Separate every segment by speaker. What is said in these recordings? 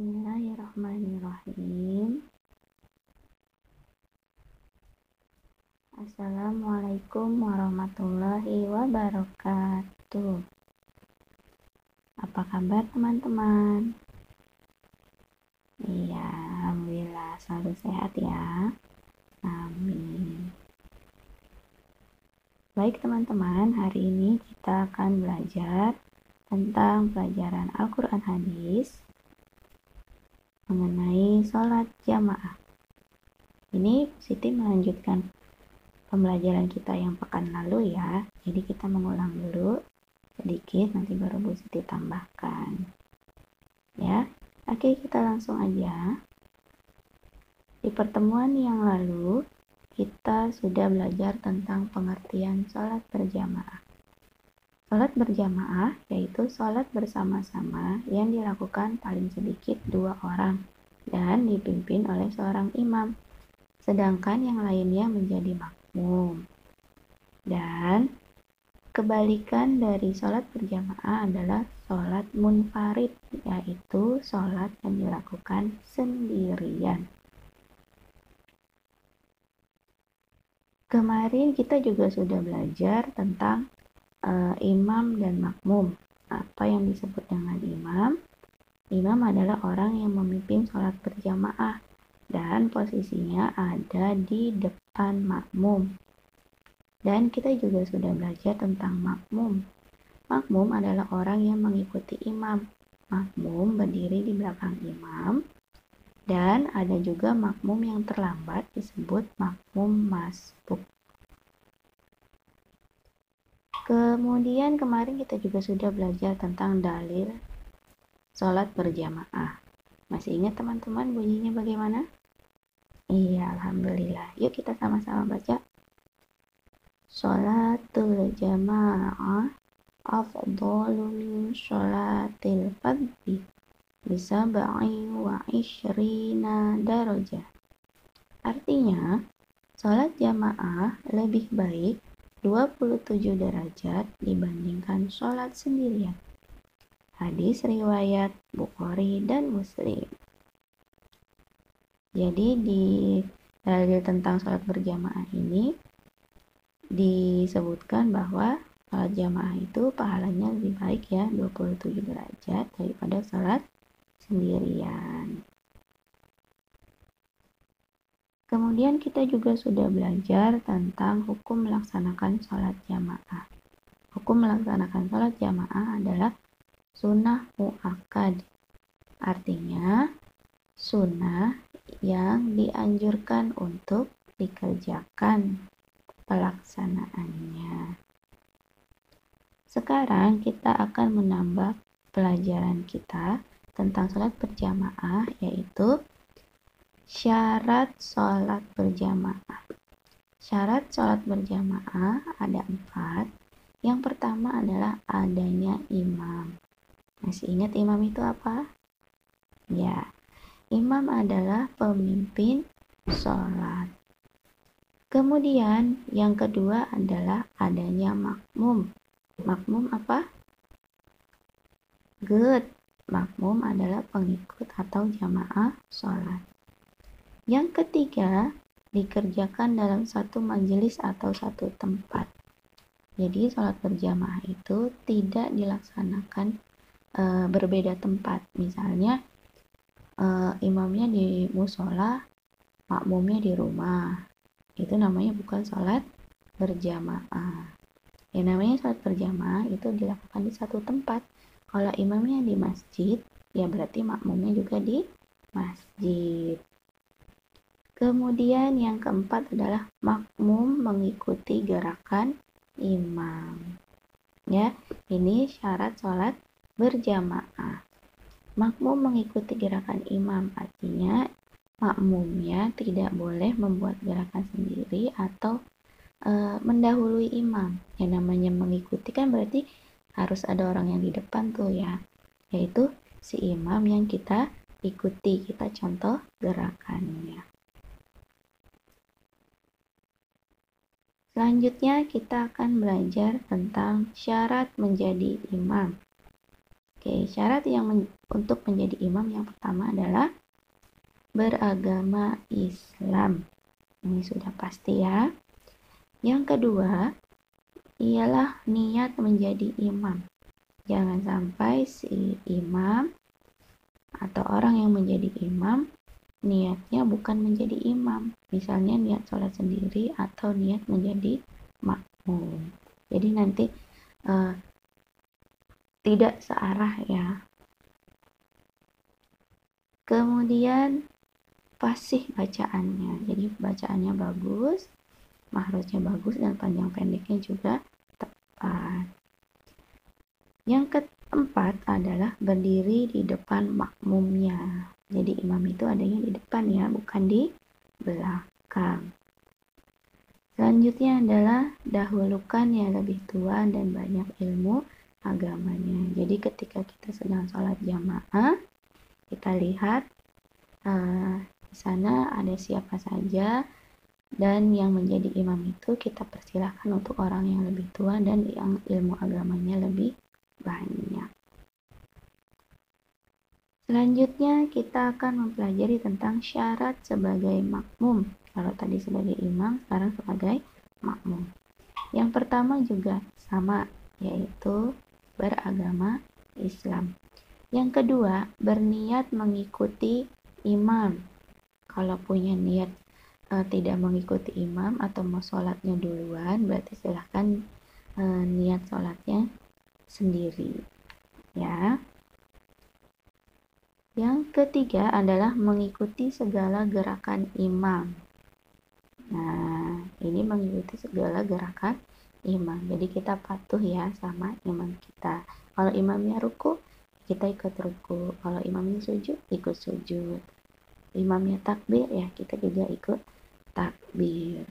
Speaker 1: Bismillahirrahmanirrahim. Assalamualaikum warahmatullahi wabarakatuh. Apa kabar teman-teman? Iya, alhamdulillah selalu sehat ya. Amin. Baik teman-teman, hari ini kita akan belajar tentang pelajaran Al-Quran Hadis mengenai sholat jamaah. Ini Siti melanjutkan pembelajaran kita yang pekan lalu ya. Jadi kita mengulang dulu sedikit, nanti baru Bu Siti tambahkan. Ya, oke kita langsung aja. Di pertemuan yang lalu, kita sudah belajar tentang pengertian sholat berjamaah. Sholat berjamaah yaitu sholat bersama-sama yang dilakukan paling sedikit 2 orang dan dipimpin oleh seorang imam, sedangkan yang lainnya menjadi makmum. Dan kebalikan dari sholat berjamaah adalah sholat munfarid, yaitu sholat yang dilakukan sendirian. Kemarin kita juga sudah belajar tentang imam dan makmum. Apa yang disebut dengan imam? Imam adalah orang yang memimpin sholat berjamaah dan posisinya ada di depan makmum. Dan kita juga sudah belajar tentang makmum. Makmum adalah orang yang mengikuti imam. Makmum berdiri di belakang imam. Dan ada juga makmum yang terlambat disebut makmum masbuk. Kemudian kemarin kita juga sudah belajar tentang dalil sholat berjamaah. Masih ingat teman-teman bunyinya bagaimana? Iya, alhamdulillah. Yuk kita sama-sama baca. Sholatul jamaah afdalu min sholatil fardhi bisab'i wa ishrina darajah. Artinya, sholat jamaah lebih baik 27 derajat dibandingkan sholat sendirian. Hadis riwayat Bukhari dan Muslim. Jadi di dalil tentang sholat berjamaah ini disebutkan bahwa sholat jamaah itu pahalanya lebih baik ya, 27 derajat daripada sholat sendirian. Kemudian kita juga sudah belajar tentang hukum melaksanakan sholat jamaah. Hukum melaksanakan sholat jamaah adalah sunnah mu'akkad. Artinya sunnah yang dianjurkan untuk dikerjakan pelaksanaannya. Sekarang kita akan menambah pelajaran kita tentang sholat berjamaah, yaitu syarat sholat berjamaah. Syarat sholat berjamaah ada 4. Yang pertama adalah adanya imam. Masih ingat imam itu apa? Ya, imam adalah pemimpin sholat. Kemudian yang kedua adalah adanya makmum. Makmum apa? Good. Makmum adalah pengikut atau jamaah sholat. Yang ketiga, dikerjakan dalam satu majelis atau satu tempat. Jadi sholat berjamaah itu tidak dilaksanakan berbeda tempat. Misalnya imamnya di musola, makmumnya di rumah. Itu namanya bukan sholat berjamaah. Yang namanya sholat berjamaah itu dilakukan di satu tempat. Kalau imamnya di masjid, ya berarti makmumnya juga di masjid. Kemudian yang keempat adalah makmum mengikuti gerakan imam. Ya, ini syarat sholat berjamaah. Makmum mengikuti gerakan imam, artinya makmumnya tidak boleh membuat gerakan sendiri atau mendahului imam. Yang namanya mengikuti kan berarti harus ada orang yang di depan tuh ya, yaitu si imam yang kita ikuti, kita contoh gerakannya. Selanjutnya kita akan belajar tentang syarat menjadi imam. Oke, syarat untuk menjadi imam yang pertama adalah beragama Islam. Ini sudah pasti ya. Yang kedua, ialah niat menjadi imam. Jangan sampai si imam atau orang yang menjadi imam niatnya bukan menjadi imam. Misalnya niat sholat sendiri atau niat menjadi makmum. Jadi nanti tidak searah ya. Kemudian fasih bacaannya. Jadi bacaannya bagus, mahrojnya bagus, dan panjang pendeknya juga tepat. Yang keempat adalah berdiri di depan makmumnya. Jadi imam itu adanya di depan ya, bukan di belakang. Selanjutnya adalah dahulukan yang lebih tua dan banyak ilmu agamanya. Jadi ketika kita sedang sholat jamaah, kita lihat di sana ada siapa saja, dan yang menjadi imam itu kita persilahkan untuk orang yang lebih tua dan yang ilmu agamanya lebih banyak. Selanjutnya kita akan mempelajari tentang syarat sebagai makmum. Kalau tadi sebagai imam, sekarang sebagai makmum. Yang pertama juga sama, yaitu beragama Islam. Yang kedua, berniat mengikuti imam. Kalau punya niat tidak mengikuti imam atau mau sholatnya duluan, berarti silahkan niat sholatnya sendiri ya. Yang ketiga adalah mengikuti segala gerakan imam. Nah, ini mengikuti segala gerakan imam. Jadi kita patuh ya sama imam kita. Kalau imamnya ruku, kita ikut ruku. Kalau imamnya sujud, ikut sujud. Imamnya takbir, ya kita juga ikut takbir.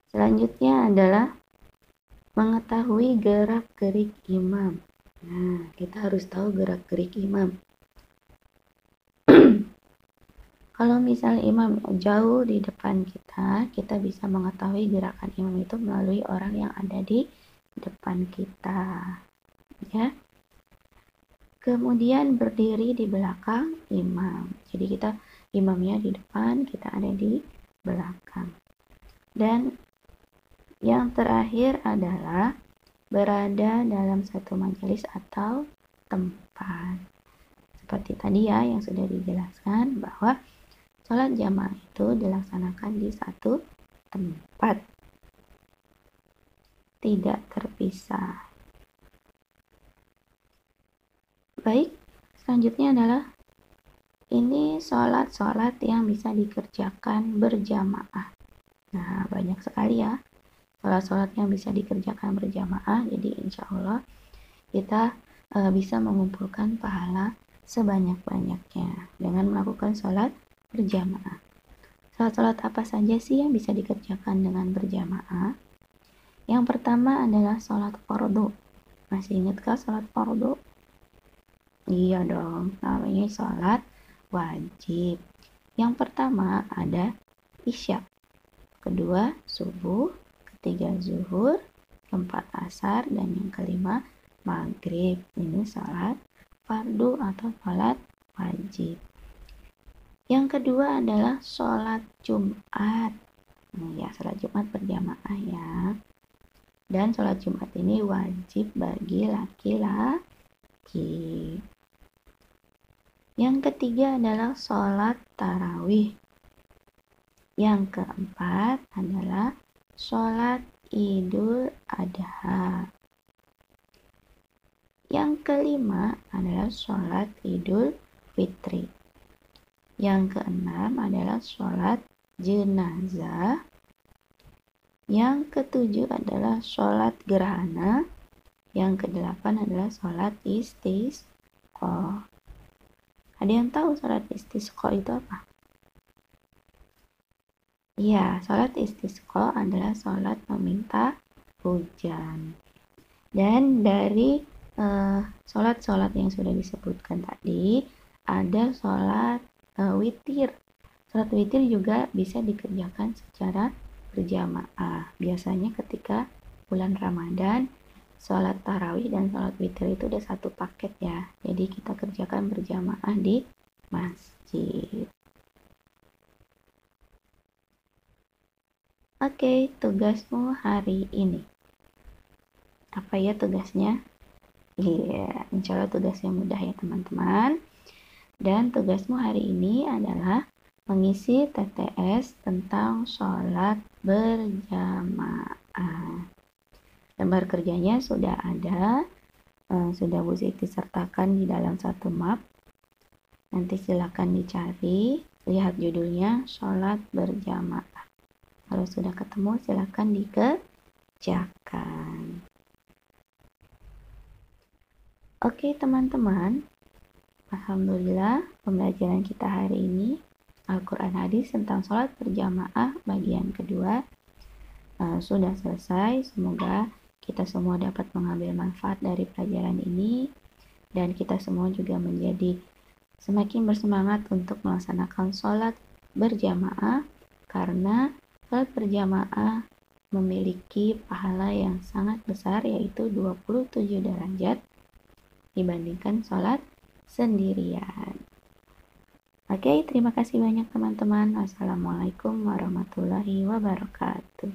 Speaker 1: Selanjutnya adalah mengetahui gerak-gerik imam. Nah, kita harus tahu gerak-gerik imam. Kalau misalnya imam jauh di depan kita, kita bisa mengetahui gerakan imam itu melalui orang yang ada di depan kita. Ya. Kemudian berdiri di belakang imam. Jadi kita imamnya di depan, kita ada di belakang. Dan yang terakhir adalah berada dalam satu majelis atau tempat. Seperti tadi ya yang sudah dijelaskan bahwa sholat jamaah itu dilaksanakan di satu tempat, tidak terpisah. Baik, selanjutnya adalah ini sholat-sholat yang bisa dikerjakan berjamaah. Nah, banyak sekali ya sholat-sholat yang bisa dikerjakan berjamaah. Jadi insya Allah kita bisa mengumpulkan pahala sebanyak-banyaknya dengan melakukan sholat berjamaah. Sholat-sholat apa saja sih yang bisa dikerjakan dengan berjamaah? Yang pertama adalah sholat fardu. Masih ingatkah sholat fardu? Iya dong, namanya sholat wajib. Yang pertama ada isya, kedua subuh, ketiga zuhur, keempat asar, dan yang kelima maghrib. Ini sholat fardu atau sholat wajib. Yang kedua adalah sholat Jumat. Ya, sholat Jumat berjamaah ya. Dan sholat Jumat ini wajib bagi laki-laki. Yang ketiga adalah sholat tarawih. Yang keempat adalah sholat Idul Adha. Yang kelima adalah sholat Idul Fitri. Yang keenam adalah sholat jenazah. Yang ketujuh adalah sholat gerhana. Yang kedelapan adalah sholat istisqa. Ada yang tahu sholat istisqa itu apa? Iya, sholat istisqa adalah sholat meminta hujan. Dan dari sholat-sholat yang sudah disebutkan tadi, ada sholat witir. Sholat witir juga bisa dikerjakan secara berjamaah. Biasanya ketika bulan Ramadan, sholat tarawih dan sholat witir itu udah satu paket ya. Jadi kita kerjakan berjamaah di masjid. Oke, tugasmu hari ini. Apa ya tugasnya? Iya, insya Allah tugasnya mudah ya teman-teman. Dan tugasmu hari ini adalah mengisi TTS tentang sholat berjamaah. Lembar kerjanya sudah ada, sudah Bu Siti sertakan di dalam satu map. Nanti silakan dicari, lihat judulnya sholat berjamaah. Kalau sudah ketemu silakan dikerjakan. Oke teman-teman, alhamdulillah pembelajaran kita hari ini Al-Quran Hadis tentang sholat berjamaah bagian kedua sudah selesai. Semoga kita semua dapat mengambil manfaat dari pelajaran ini dan kita semua juga menjadi semakin bersemangat untuk melaksanakan sholat berjamaah, karena sholat berjamaah memiliki pahala yang sangat besar, yaitu 27 derajat dibandingkan sholat sendirian. Oke, terima kasih banyak teman-teman. Wassalamualaikum warahmatullahi wabarakatuh.